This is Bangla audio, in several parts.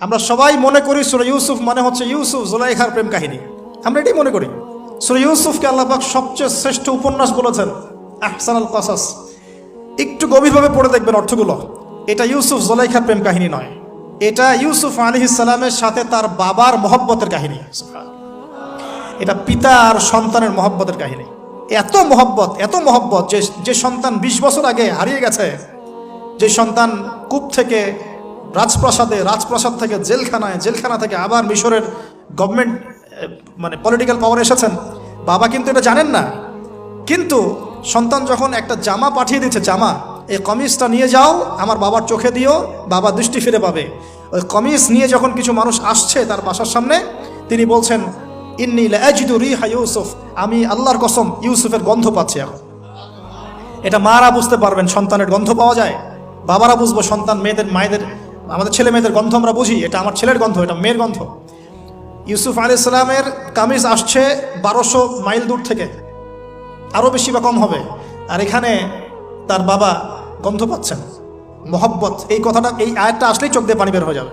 আমরা সবাই মনে করি সূরা ইউসুফ মানে হচ্ছে ইউসুফ জুলাইখার প্রেম কাহিনী, আমরা এটাই মনে করি। সূরা ইউসুফকে আল্লাহ পাক সবচেয়ে শ্রেষ্ঠ উপন্যাস বলেছেন, আহসানুল কসাস। একটু গভীরভাবে পড়ে দেখবেন অর্থগুলো। এটা ইউসুফ জুলাইখার প্রেম কাহিনী নয়, এটা ইউসুফ আলাইহিস সালামের সাথে তার বাবার মহব্বতের কাহিনী। এটা পিতা আর সন্তানের মহব্বতের কাহিনী। এত মহব্বত যে সন্তান 20 বছর আগে হারিয়ে গেছে, যে সন্তান কূপ থেকে রাজপ্রাসাদে, রাজপ্রাসাদ থেকে জেলখানায়, জেলখানা থেকে আবার মিশরের গভর্নমেন্ট মানে পলিটিক্যাল পাওয়ার এসেছেন। বাবা কিন্তু এটা জানেন না, কিন্তু সন্তান যখন একটা জামা পাঠিয়ে দিচ্ছে, জামা, এই কমিজটা নিয়ে যাও আমার বাবার চোখে দিও, বাবা দৃষ্টি ফিরে পাবে। ওই কমিজ নিয়ে যখন কিছু মানুষ আসছে তার বাসার সামনে, তিনি বলছেন ইন্নী লাআজিদু রিহা ইউসুফ, আমি আল্লাহর কসম ইউসুফের গন্ধ পাচ্ছি। এখন এটা মারা বুঝতে পারবেন, সন্তানের গন্ধ পাওয়া যায়। বাবারা বুঝবো, সন্তান মায়েদের আমাদের ছেলে মেয়েদের গন্ধ আমরা বুঝি, এটা আমার ছেলের গন্ধ, এটা মেয়ের গন্ধ। ইউসুফ আলাইহিস সালামের কামিজ আসছে 1200 মাইল দূর থেকে, আরও বেশি বা কম হবে, আর এখানে তার বাবা গন্ধ পাচ্ছেন। মহব্বত, এই কথাটা, এই আয়াতটা আসলেই চোখ দিয়ে পানি বের হয়ে যাবে।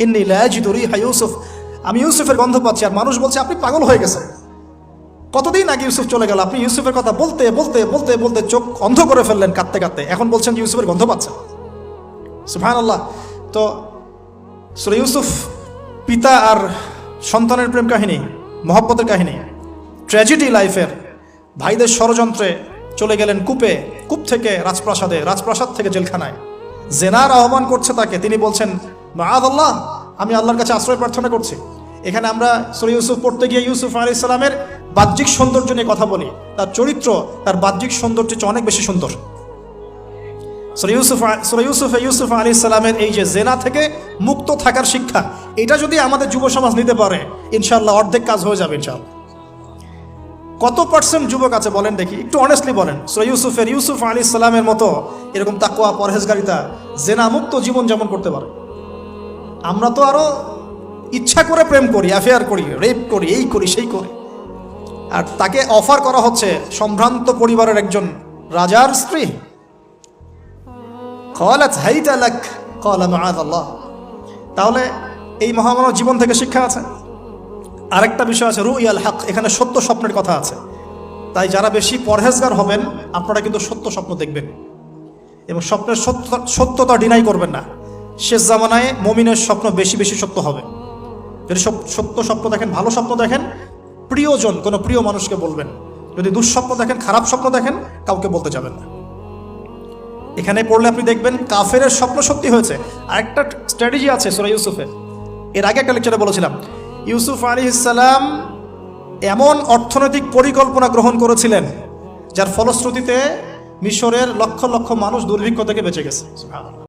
ইন্নী লাআজিদু রিহা ইউসুফ, আমি ইউসুফের গন্ধ পাচ্ছি। আর মানুষ বলছে আপনি পাগল হয়ে গেছেন, কতদিন আগে ইউসুফ চলে গেল, আপনি ইউসুফের কথা বলতে বলতে বলতে বলতে চোখ অন্ধ করে ফেললেন কাঁদতে কাঁদতে, এখন বলছেন যে ইউসুফের গন্ধ পাচ্ছেন। সুবহানাল্লাহ। তো সূরা ইউসুফ পিতা আর সন্তানের প্রেম কাহিনী, মহব্বতের কাহিনী, ট্র্যাজেডি লাইফের। ভাইদের ষড়যন্ত্রে চলে গেলেন কূপে, কূপ থেকে রাজপ্রাসাদে, রাজপ্রাসাদ থেকে জেলখানায়। জেনার আহ্বান করছে তাকে, তিনি বলছেন মাআযাল্লাহ, আমি আল্লাহর কাছে আশ্রয় প্রার্থনা করছি। এখানে আমরা সূরা ইউসুফ পড়তে গিয়ে ইউসুফ আলাইহিস সালামের বাহ্যিক সৌন্দর্য নিয়ে কথা বলি, তার চরিত্র, তার বাহ্যিক সৌন্দর্য চেয়ে অনেক বেশি সুন্দর। সূরা ইউসুফ আলাইহিস সালামের এই যে জেনা থেকে মুক্ত থাকার শিক্ষা, এটা যদি আমাদের যুব সমাজ নিতে পারে, ইনশাআল্লাহ অর্ধেক কাজ হয়ে যাবে ইনশাআল্লাহ। কত পার্সেন্ট যুবক আছে বলেন দেখি, একটু অনেস্টলি বলেন, সূরা ইউসুফ আলাইহিস সালামের মতো এরকম তাকওয়া, পরহেজগারিতা, জেনা মুক্ত জীবন যেমন করতে পারে। আমরা তো আরো ইচ্ছা করে প্রেম করি, অ্যাফেয়ার করি, রেপ করি, এই করি সেই করি। আর তাকে অফার করা হচ্ছে সম্ভ্রান্ত পরিবারের একজন রাজার স্ত্রী। ক্বালাত হাইতা লাক ক্বালা মাআযাল্লাহ। তাহলে এই মহামানব জীবন থেকে শিক্ষা আছে। আরেকটা বিষয় আছে, রুইয়াল হক, এখানে সত্য স্বপ্নের কথা আছে। তাই যারা বেশি পরহেজগার হবেন, আপনারা কিন্তু সত্য স্বপ্ন দেখবেন এবং স্বপ্নের সত্যতা ডিনাই করবেন না। শেষ জামানায় মুমিনের স্বপ্ন বেশি বেশি সত্য হবে। যদি সত্য স্বপ্ন দেখেন, ভালো স্বপ্ন দেখেন, প্রিয়জন, কোনো প্রিয় মানুষকে বলবেন। যদি দুঃস্বপ্ন দেখেন, খারাপ স্বপ্ন দেখেন, কাউকে বলতে যাবেন না। এখানে পড়লে আপনি দেখবেন কাফেরের স্বপ্ন সত্যি হয়েছে। আরেকটা স্ট্র্যাটেজি আছে সূরা ইউসুফের, এর আগে একটা লেকচারে বলেছিলাম। ইউসুফ আলাইহিস সালাম এমন অর্থনৈতিক পরিকল্পনা গ্রহণ করেছিলেন যার ফলশ্রুতিতে মিশরের লক্ষ লক্ষ মানুষ দুর্ভিক্ষ থেকে বেঁচে গেছে। সুবহানাল্লাহ।